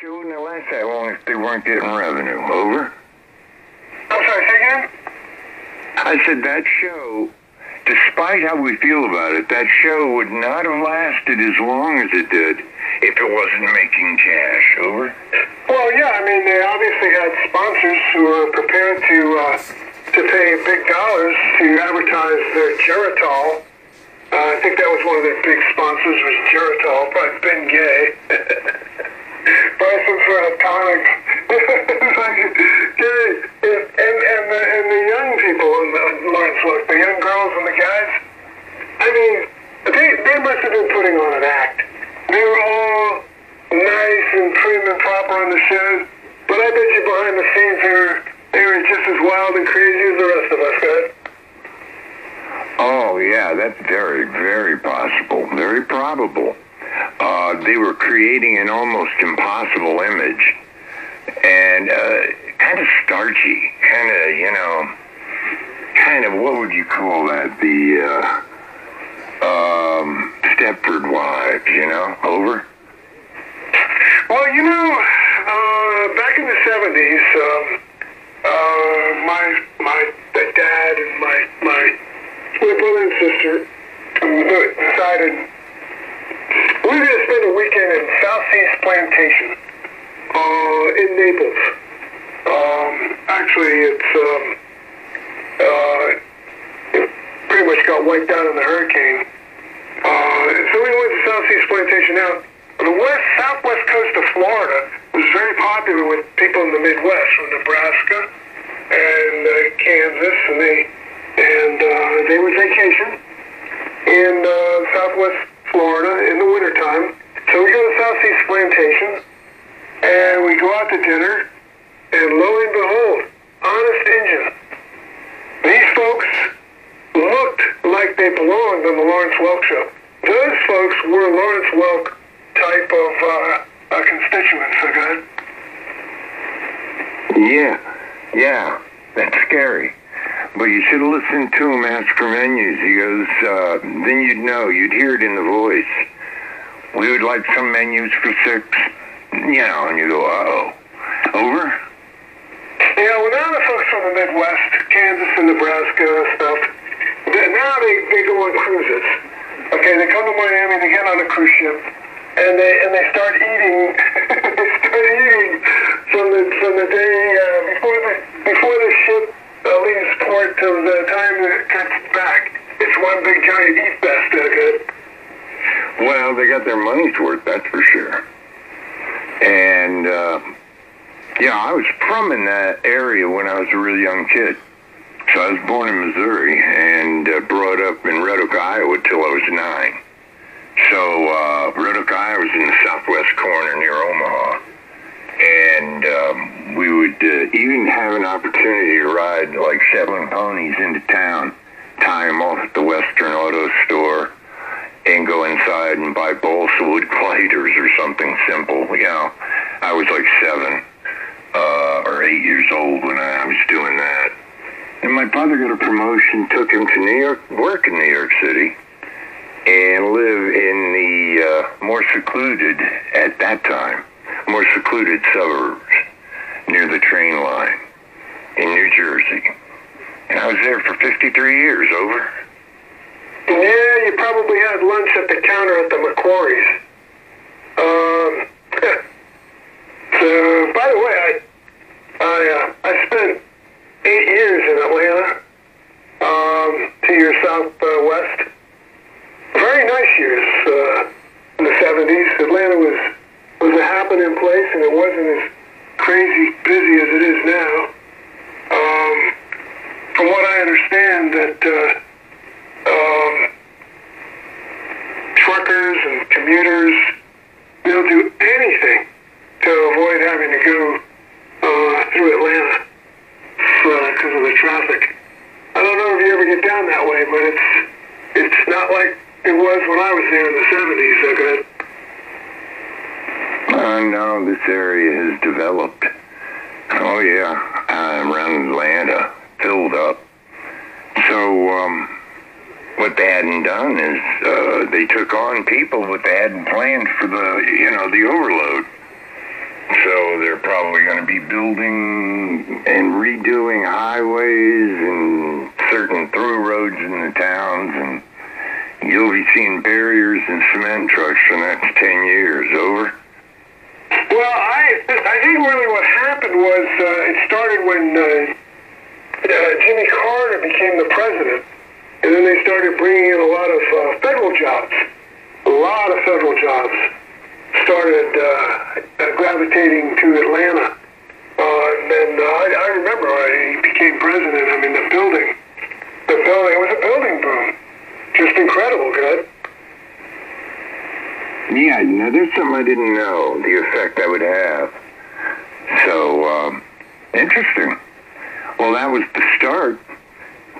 show wouldn't have lasted that long if they weren't getting revenue. Over? I'm sorry, say again? I said that show, despite how we feel about it, that show would not have lasted as long as it did if it wasn't making cash. Over? Well, yeah, I mean, they obviously had sponsors who were prepared to pay big dollars to advertise their Geritol. I think that was one of their big sponsors was Geritol, probably Ben Gay. Probably some sort of tonic. and the young people in Lawrence Welk, the young girls and the guys, I mean, they must have been putting on an act. They were all nice and prim and proper on the shows, but I bet you behind the scenes they were just as wild and crazy as the rest of us, guys. Oh, yeah, that's very, very possible. Very probable. They were creating an almost impossible image. And kind of starchy. Kind of, what would you call that? The Stepford Wives, Over? Well, back in the 70s, my dad and my brother and sister decided we were going to spend a weekend in Southeast Plantation in Naples. Actually, it pretty much got wiped out in the hurricane. So we went to Southeast Plantation. Now, the southwest coast of Florida was very popular with people in the Midwest, from Nebraska and Kansas, and they would vacation in southwest Florida in the wintertime. So we go to Southeast Plantation, and we go out to dinner, and lo and behold, honest Injun. These folks looked like they belonged on the Lawrence Welk show. Those folks were Lawrence Welk type of constituents, okay? Yeah, that's scary. But you should have listened to him ask for menus. He goes, then you'd know, you'd hear it in the voice. We would like some menus for 6, and you go, uh-oh. Over? Yeah, well, now the folks from the Midwest, Kansas and Nebraska and stuff, now they go on cruises. Okay, they come to Miami, they get on a cruise ship, and they start eating. From the day before the ship leaves port till the time that it comes back. It's one big giant eat fest, okay? Well, they got their money's worth, that's for sure. And I was from in that area when I was a really young kid. So I was born in Missouri and brought up in Red Oak, Iowa till I was 9. So Red Oak, Iowa was in the southwest corner near Omaha. And we would even have an opportunity to ride like 7 ponies into town, tie them off at the Western Auto Store, and go inside and buy balsa wood gliders or something simple. I was like 7 or 8 years old when I was doing that. And my father got a promotion, took him to New York, work in New York City, and live in the more secluded, at that time, more secluded suburbs near the train line in New Jersey. And I was there for 53 years, over. Yeah, you probably had lunch at the counter at the McQuarrie's. So, by the way, I spent 8 years in Atlanta, to your southwest. Very nice years in the 70s. Atlanta was a happening place, and it wasn't as crazy busy as it is now. From what I understand, that truckers and commuters, they'll do anything to avoid having to go through Atlanta because of the traffic. I don't know if you ever get down that way, but it's not like it was when I was there in the 70s, okay? No, this area has developed. Oh, yeah, around Atlanta, filled up. So, what they hadn't done is they took on people, but they hadn't planned for the overload. probably going to be building and redoing highways and certain through roads in the towns, and you'll be seeing barriers and cement trucks for the next 10 years. Over? Well, I think really what happened was it started when Jimmy Carter became the president, and then they started bringing in a lot of federal jobs. A lot of federal jobs started gravitating to Atlanta. And then I remember when he became president, I mean, the building, it was a building boom. Just incredible, good. Yeah, now there's something I didn't know, the effect that would have. So, interesting. Well, that was the start,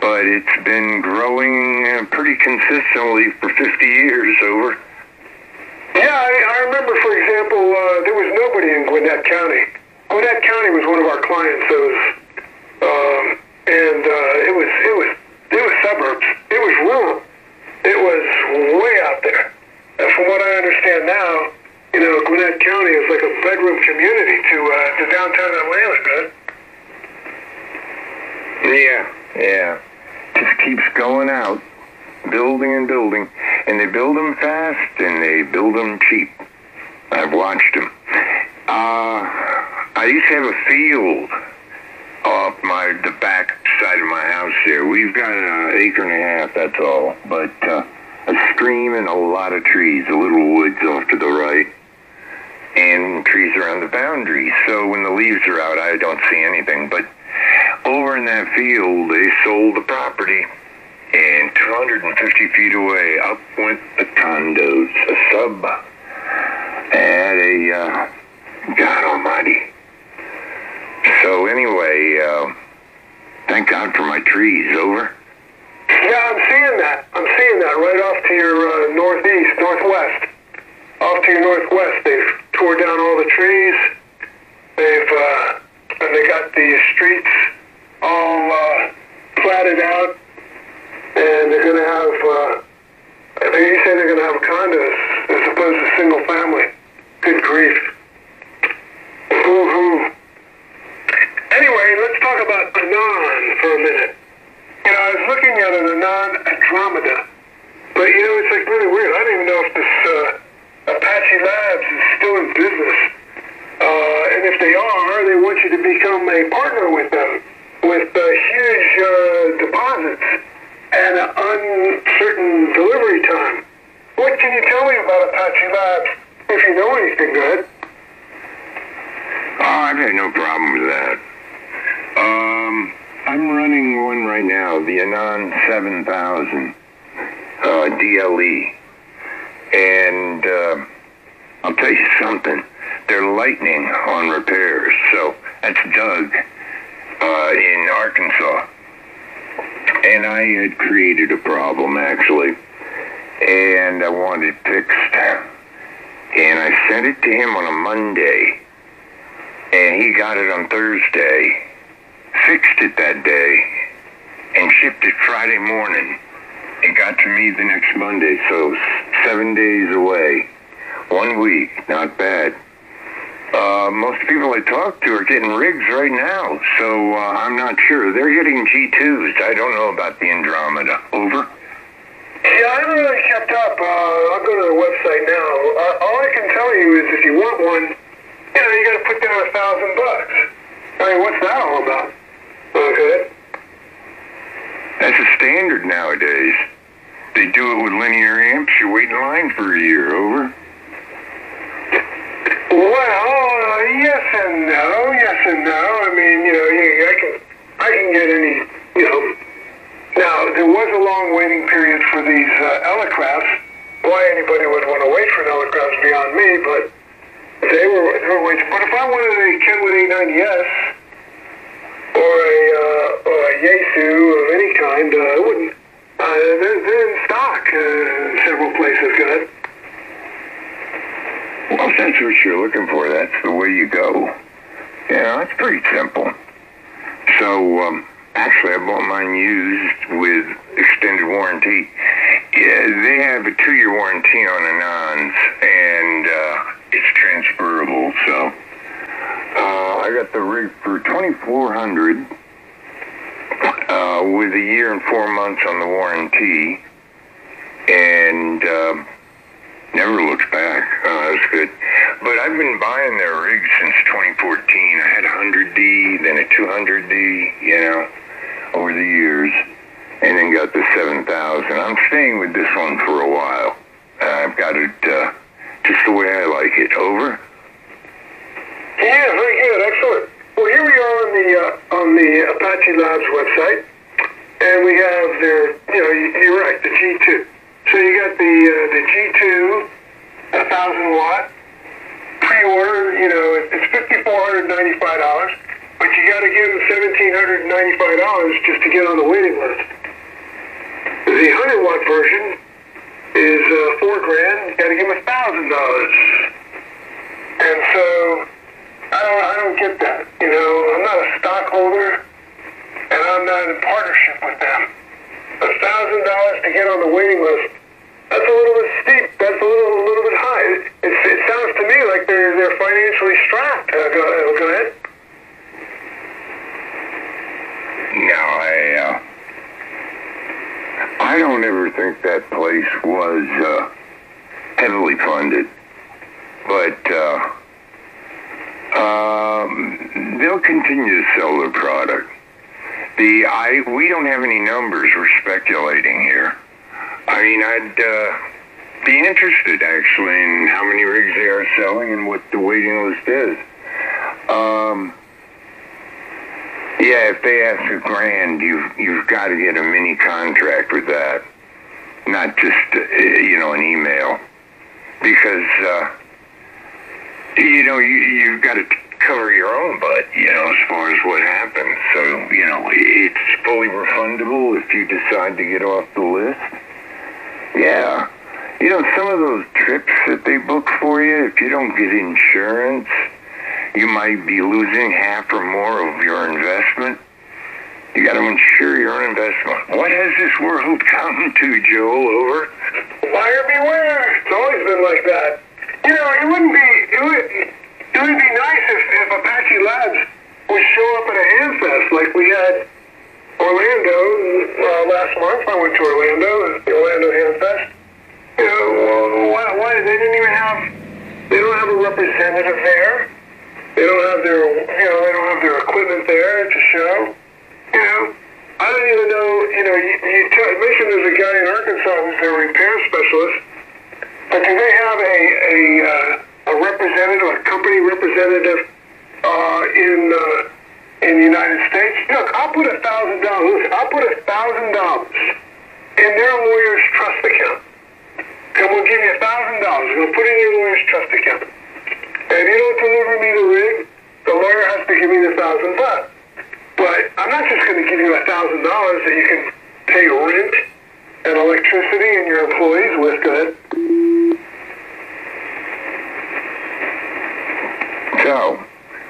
but it's been growing pretty consistently for 50 years. Over? Yeah, I remember, for example, there was nobody in Gwinnett County. Gwinnett County was one of our clients, and it was suburbs. It was rural. It was way out there. And from what I understand now, Gwinnett County is like a bedroom community to downtown Atlanta, good. Yeah. Just keeps going out, building and building, and they build them fast and they build them cheap. I've watched them. I used to have a field off the back side of my house there. We've got an acre and a half, that's all, but a stream and a lot of trees, a little woods off to the right, and trees around the boundaries. So when the leaves are out, I don't see anything. But over in that field, they sold the property, and 250 feet away, up went the condos, a sub, and God almighty. So anyway, thank God for my trees. Over? Yeah, I'm seeing that right off to your northwest. Off to your northwest, they've tore down all the trees. And they got the streets all platted out, and they're gonna have. I think you say they're gonna have condos as opposed to single family. Good grief. Boo-hoo. Anyway, let's talk about Anon for a minute. I was looking at an Anon Andromeda, but it's like really weird. I don't even know if this Apache Labs is still in business. And if they are, they want you to become a partner with them with huge deposits and an uncertain delivery time. What can you tell me about Apache Labs, if you know anything good? Oh, I've had no problem with that. I'm running one right now, the Anon 7000 DLE, and I'll tell you something. They're lightning on repairs. So that's Doug in Arkansas, and I had created a problem actually, and I wanted it fixed, and I sent it to him on a Monday, and he got it on Thursday, fixed it that day, and shipped it Friday morning. It got to me the next Monday, so 7 days away. 1 week, not bad. Most people I talk to are getting rigs right now, so I'm not sure. They're getting G2s. I don't know about the Andromeda. Over? Yeah, I haven't really kept up. I'll go to the website now. All I can tell you is if you want one, you got to put down $1,000. I mean, what's that all about? Okay. That's a standard nowadays. They do it with linear amps. You wait in line for a year. Over? Well, yes and no. I mean, I can get any, Now, there was a long waiting period for these Elecrafts. Why anybody would want to wait for an Elecraft is beyond me, but they were waiting. But if I wanted a Kenwood 890S or a Yaesu of any kind, I wouldn't. They're in stock in several places, good. Well, if that's what you're looking for, that's the way you go. It's pretty simple. So, actually, I bought mine used with extended warranty. Yeah, they have a 2-year warranty on Anons, and it's transferable. So, I got the rig for $2,400 with a year and 4 months on the warranty, and never looked back. That was good. But I've been buying their rigs since 2014. I had a 100D, then a 200D, over the years, and then got the 7000. I'm staying with this one for a while. I've got it just the way I like it. Over? Yeah, very good. Excellent. Well, here we are on the Apache Labs website, and we have their, you're right, the G2. So you got the G2, 1,000 watt, pre-order, it's $5,495, but you got to give them $1,795 just to get on the waiting list. The 100 watt version is $4,000. You got to give them $1,000. And so I don't get that. I'm not a stockholder, and I'm not in partnership with them. $1,000 to get on the waiting list. That's a little bit steep. That's a little bit high. It sounds to me like they're financially strapped. Go ahead. No, I don't ever think that place was heavily funded, but they'll continue to sell their product. We don't have any numbers. We're speculating here. I mean, I'd be interested, actually, in how many rigs they are selling and what the waiting list is. Yeah, if they ask $1,000, you've got to get a mini contract with that, not just an email, because you've got to cover your own butt, as far as what happens. So it's fully refundable if you decide to get off the list. Yeah, some of those trips that they book for you, if you don't get insurance, you might be losing half or more of your investment. You got to insure your own investment. What has this world come to, Joel? Over? Buyer beware. It's always been like that. It would be nice if Apache Labs would show up at a Hamfest like we had Orlando last month. I went to Orlando, the Orlando Hamfest. Why they didn't even have? They don't have a representative there. They don't have their equipment there to show. I don't even know. You mentioned there's a guy in Arkansas who's their repair specialist, but do they have a representative, a company representative in the United States? Look, I'll put $1,000. Listen, I'll put $1,000 in their lawyer's trust account, and we'll give you $1,000. We'll put it in your lawyer's trust account. And if you don't deliver me the rig, the lawyer has to give me the $1,000. But I'm not just going to give you $1,000 that you can pay rent and electricity and your employees with. Go ahead. So,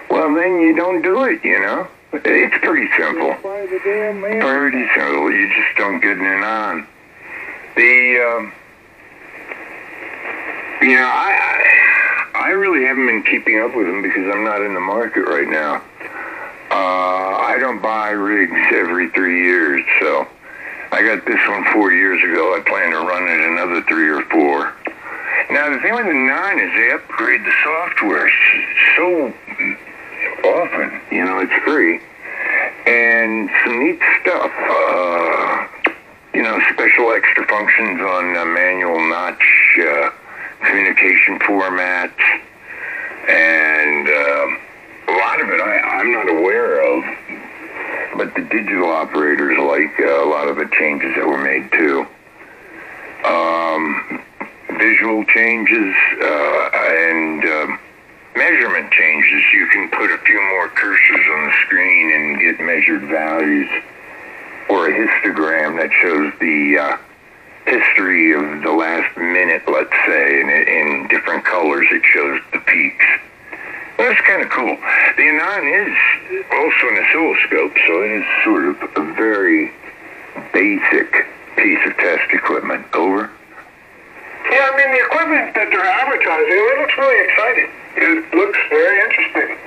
well, then you don't do it, It's pretty simple. Pretty simple. You just don't get it on. I really haven't been keeping up with them because I'm not in the market right now. I don't buy rigs every 3 years, so I got this one 4 years ago. I plan to run it another 3 or 4. Now, the thing with the 9 is they upgrade the software so often. It's free. And some neat stuff. Special extra functions on manual notch communication formats, and a lot of it I'm not aware of, but the digital operators like a lot of the changes that were made too. Visual changes and measurement changes. You can put a few more cursors on the screen and get measured values, or a histogram that shows the history of the last minute, let's say, and in different colors it shows the peaks. Well, that's kind of cool. The Anon is also an oscilloscope, so it is sort of a very basic piece of test equipment. Over? Yeah, the equipment that they're advertising, it looks really exciting. It looks very interesting.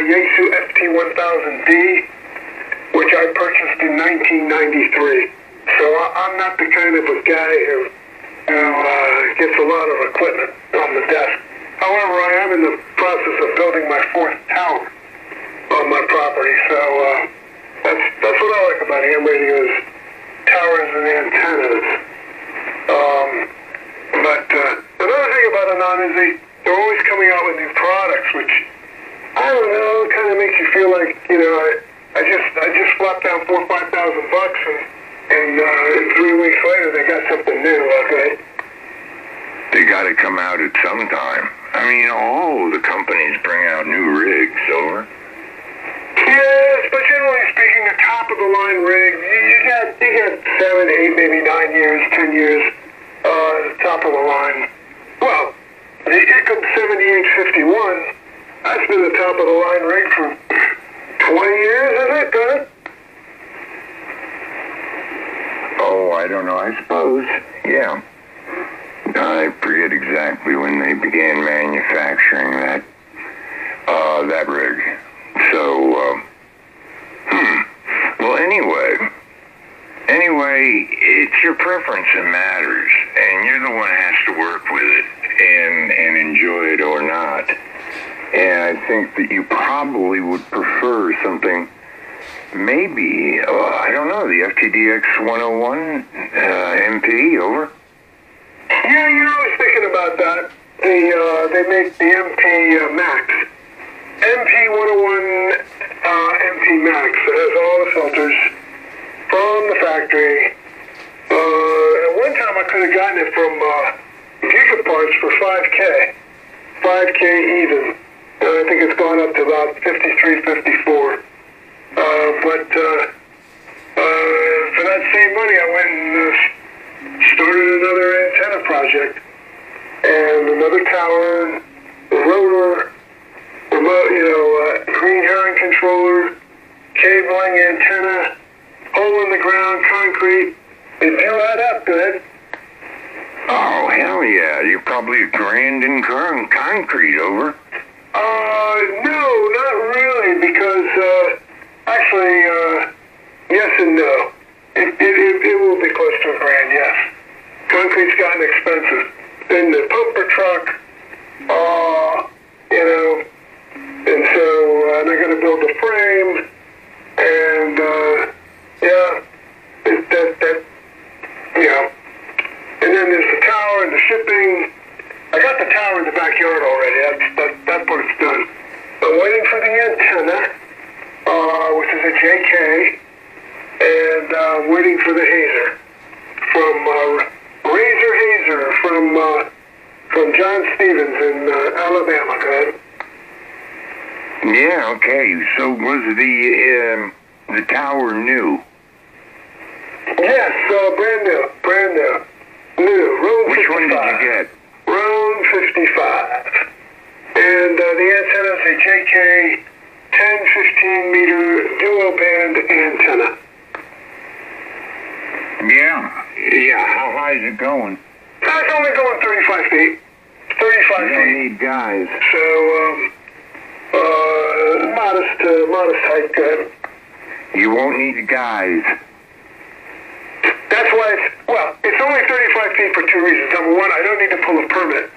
Yaesu FT1000D, which I purchased in 1993. So I'm not the kind of a guy who gets a lot of equipment on the desk. However, I am in the process of building my 4th tower on my property. So that's what I like about ham radios, towers and antennas. But another thing about Anon is they're always coming out with new products, which, I don't know, kind of makes you feel like, I just flopped down $4,000 or $5,000 and 3 weeks later they got something new, okay? They got to come out at some time. I mean, all the companies bring out new rigs, over. Yes, but generally speaking, the top of the line rig, you got 7, 8, maybe 9 years, 10 years, top of the line. Well, the ICM 7851, that's been the top of the line rig for 20 years, is it, good? Oh, I don't know, I suppose, yeah. I forget exactly when they began manufacturing that rig. So, well, anyway, it's your preference that matters, and you're the one that has to work with it and enjoy it or not. And I think that you probably would prefer something, maybe, I don't know, the FTDX 101 MP, over? Yeah, I was thinking about that. They make the MP Max. MP 101 MP Max. It has all the filters from the factory. At one time I could have gotten it from Gigaparts for $5K even. I think it's gone up to about $53, $54. But for that same money, I went and started another antenna project, and another tower, rotor, remote, green herring controller, cabling, antenna, hole in the ground, concrete. It do add up good. Oh, hell yeah. You're probably $1,000 in concrete, over. No, not really, because, actually, yes and no. It will be close to $1,000, yes. Concrete's gotten expensive. Then the pumper truck, and so they're going to build a frame, and, and then there's the tower and the shipping. I got the tower in the backyard already. That part's done. I'm waiting for the antenna, which is a JK, and waiting for the hazer from Razor Hazer from John Stevens in Alabama. Good. Yeah, okay. So was the tower new? Yes, brand new. Room 55. Which one did you get? Room 55. And the antenna is a JK 10-15 meter dual band antenna. Yeah. How high is it going? It's only going 35 feet. 35 you feet. don't need guys. So, modest height, good. You won't need guys. That's why it's only 35 feet for 2 reasons. Number one, I don't need to pull a permit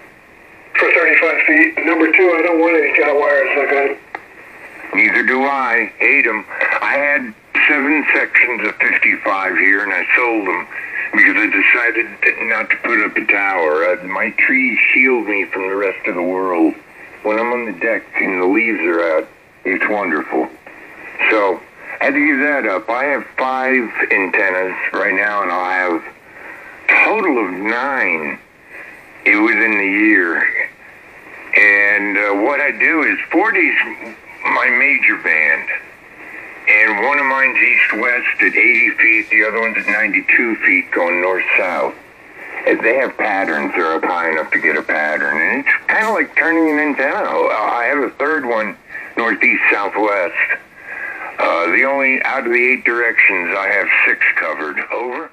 for 35 feet. And number two, I don't want any kind of wires like that. Neither do I. Hate them. I had 7 sections of 55 here, and I sold them because I decided not to put up a tower. My trees shield me from the rest of the world. When I'm on the deck and the leaves are out, it's wonderful. So I had to give that up. I have 5 antennas right now, and I'll have a total of 9 within the year. And what I do is 40's my major band. And one of mine's east-west at 80 feet, the other one's at 92 feet going north-south. They have patterns. They're up high enough to get a pattern. And it's kind of like turning an antenna. I have a third one northeast-southwest. Out of the 8 directions, I have 6 covered. Over.